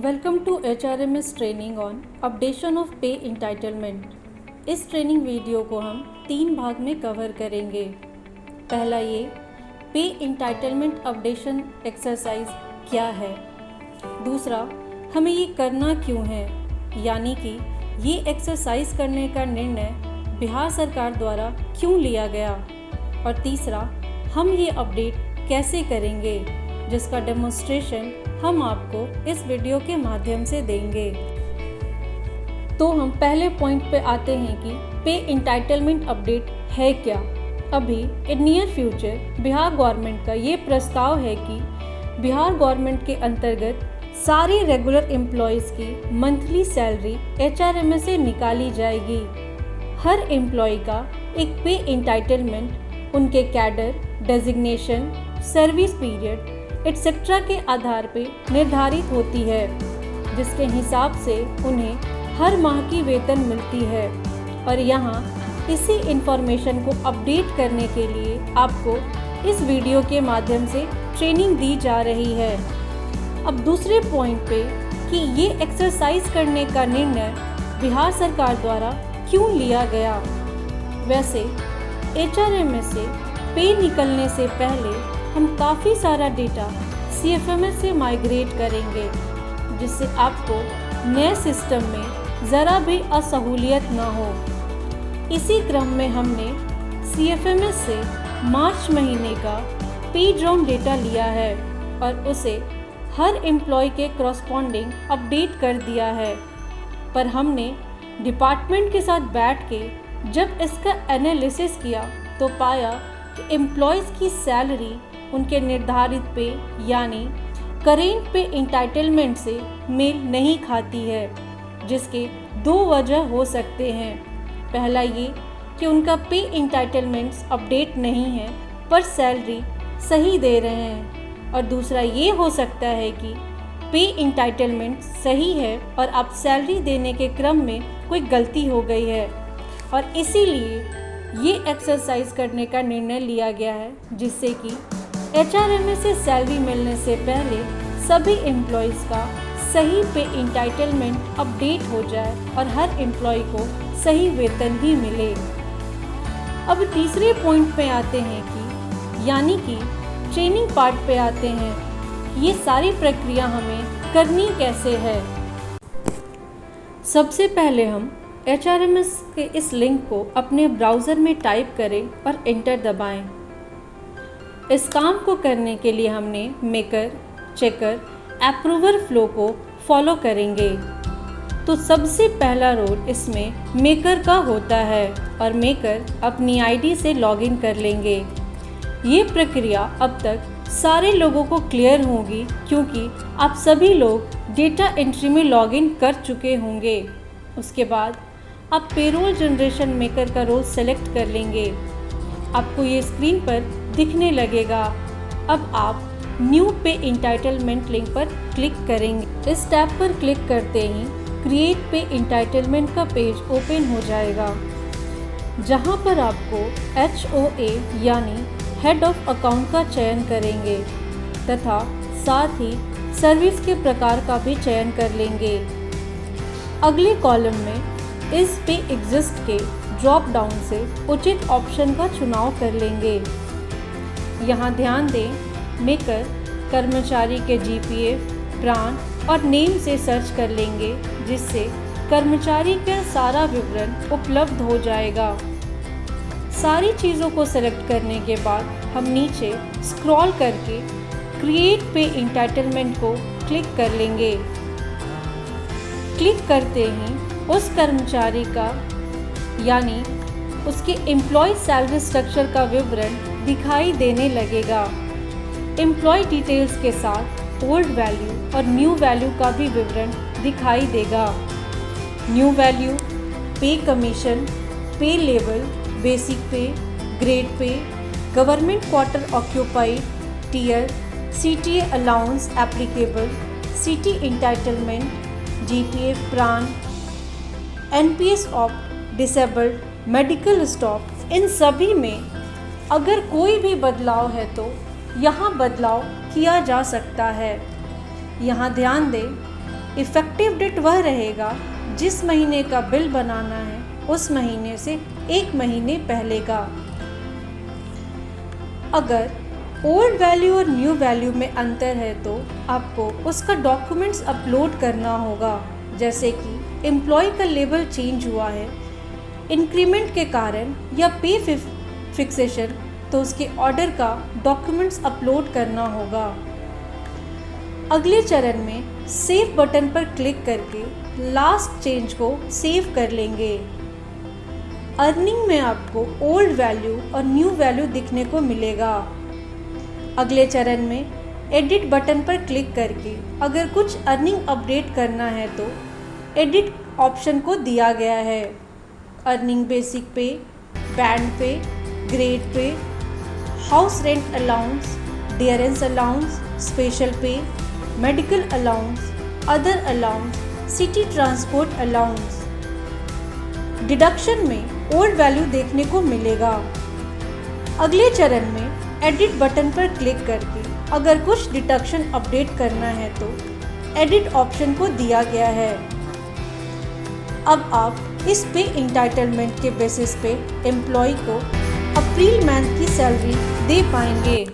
Welcome to HRMS training on updation of pay entitlement. इस training video को हम 3 भाग में कवर करेंगे। पहला ये पे इंटाइटलमेंट अपडेशन एक्सरसाइज क्या है। दूसरा, हमें ये करना क्यों है, यानी कि ये एक्सरसाइज करने का निर्णय बिहार सरकार द्वारा क्यों लिया गया। और तीसरा, हम ये अपडेट कैसे करेंगे, जिसका डेमोन्स्ट्रेशन हम आपको इस वीडियो के माध्यम से देंगे। तो हम पहले पॉइंट पे आते हैं कि पे इंटाइटलमेंट अपडेट है क्या। अभी in near future Bihar government का ये प्रस्ताव है कि बिहार गवर्नमेंट के अंतर्गत सारे रेगुलर एम्प्लॉयज़ की मंथली सैलरी HRMS से निकाली जाएगी। हर एम्प्लॉय का एक पे इंटाइटलमेंट उनके cadre, designation, service period etcetera के आधार पर निर्धारित होती है, जिसके हिसाब से उन्हें हर माह की वेतन मिलती है। और यहाँ इसी इन्फॉर्मेशन को अपडेट करने के लिए आपको इस वीडियो के माध्यम से ट्रेनिंग दी जा रही है। अब दूसरे पॉइंट पे कि ये एक्सरसाइज करने का निर्णय बिहार सरकार द्वारा क्यों लिया गया। वैसे HRMS से पे निकलने से पहले हम काफ़ी सारा डेटा CFMS से माइग्रेट करेंगे, जिससे आपको नए सिस्टम में ज़रा भी असहूलियत ना हो। इसी क्रम में हमने CFMS से मार्च महीने का पे ड्रॉन डेटा लिया है और उसे हर एम्प्लॉय के करस्पॉन्डिंग अपडेट कर दिया है। पर हमने डिपार्टमेंट के साथ बैठ के जब इसका एनालिसिस किया तो पाया कि एम्प्लॉयज़ की सैलरी उनके निर्धारित पे यानी करेंट पे इंटाइटलमेंट से मेल नहीं खाती है, जिसके 2 वजह हो सकते हैं। पहला ये कि उनका पे इंटाइटलमेंट्स अपडेट नहीं है पर सैलरी सही दे रहे हैं, और दूसरा ये हो सकता है कि पे इंटाइटलमेंट सही है और आप सैलरी देने के क्रम में कोई गलती हो गई है, और इसीलिए ये एक्सरसाइज करने का निर्णय लिया गया है, जिससे कि HRMS से सैलरी मिलने से पहले सभी एम्प्लॉयज़ का सही पे इंटाइटलमेंट अपडेट हो जाए और हर एम्प्लॉय को सही वेतन ही मिले। अब तीसरे पॉइंट पे आते हैं कि यानी कि ट्रेनिंग पार्ट पे आते हैं, ये सारी प्रक्रिया हमें करनी कैसे है। सबसे पहले हम HRMS के इस लिंक को अपने ब्राउज़र में टाइप करें और एंटर दबाएं। इस काम को करने के लिए हमने मेकर, चेकर, अप्रूवर फ्लो को फॉलो करेंगे। तो सबसे पहला रोल इसमें मेकर का होता है और मेकर अपनी आईडी से लॉगिन कर लेंगे। ये प्रक्रिया अब तक सारे लोगों को क्लियर होगी, क्योंकि आप सभी लोग डेटा एंट्री में लॉगिन कर चुके होंगे। उसके बाद आप पेरोल जनरेशन मेकर का रोल सेलेक्ट कर लेंगे। आपको ये स्क्रीन पर दिखने लगेगा। अब आप न्यू पे इंटाइटलमेंट लिंक पर क्लिक करेंगे। इस टैब पर क्लिक करते ही क्रिएट पे इंटाइटलमेंट का पेज ओपन हो जाएगा, जहां पर आपको HOA यानी हेड ऑफ अकाउंट का चयन करेंगे तथा साथ ही सर्विस के प्रकार का भी चयन कर लेंगे। अगले कॉलम में इस पे एग्जिस्ट के ड्रॉप डाउन से उचित ऑप्शन का चुनाव कर लेंगे। यहाँ ध्यान दें, मेकर कर्मचारी के GPF, प्राण और नेम से सर्च कर लेंगे, जिससे कर्मचारी का सारा विवरण उपलब्ध हो जाएगा। सारी चीज़ों को सेलेक्ट करने के बाद हम नीचे स्क्रॉल करके क्रिएट पे इंटाइटलमेंट को क्लिक कर लेंगे। क्लिक करते ही उस कर्मचारी का यानी उसके एम्प्लॉय सैलरी स्ट्रक्चर का विवरण दिखाई देने लगेगा। एम्प्लॉय डिटेल्स के साथ ओल्ड वैल्यू और न्यू वैल्यू का भी विवरण दिखाई देगा। New value, pay commission, pay level, basic pay, grade pay, government quarter occupied, tier, CTA allowance applicable, CT entitlement, GPF PRAN, NPS of disabled, medical stop, इन सभी में अगर कोई भी बदलाव है तो यहाँ बदलाव किया जा सकता है। यहाँ ध्यान दें, इफ़ेक्टिव डेट वह रहेगा जिस महीने का बिल बनाना है उस महीने से 1 महीने पहले का। अगर ओल्ड वैल्यू और न्यू वैल्यू में अंतर है तो आपको उसका डॉक्यूमेंट्स अपलोड करना होगा, जैसे कि एम्प्लॉय का लेवल चेंज हुआ है इंक्रीमेंट के कारण या पे फिक्सेशन, तो उसके ऑर्डर का डॉक्यूमेंट्स अपलोड करना होगा। अगले चरण में सेव बटन पर क्लिक करके लास्ट चेंज को सेव कर लेंगे। अर्निंग में आपको ओल्ड वैल्यू और न्यू वैल्यू दिखने को मिलेगा। अगले चरण में एडिट बटन पर क्लिक करके अगर कुछ अर्निंग अपडेट करना है तो एडिट ऑप्शन को दिया गया है। Earning basic pay, band pay, grade pay, house rent allowance, dearness allowance, special pay, medical allowance, other allowance, city transport allowance. Deduction में ओल्ड वैल्यू देखने को मिलेगा। अगले चरण में एडिट बटन पर क्लिक करके अगर कुछ डिडक्शन अपडेट करना है तो एडिट ऑप्शन को दिया गया है। अब आप इस पे इंटाइटलमेंट के बेसिस पे एम्प्लॉय को अप्रैल मंथ की सैलरी दे पाएंगे।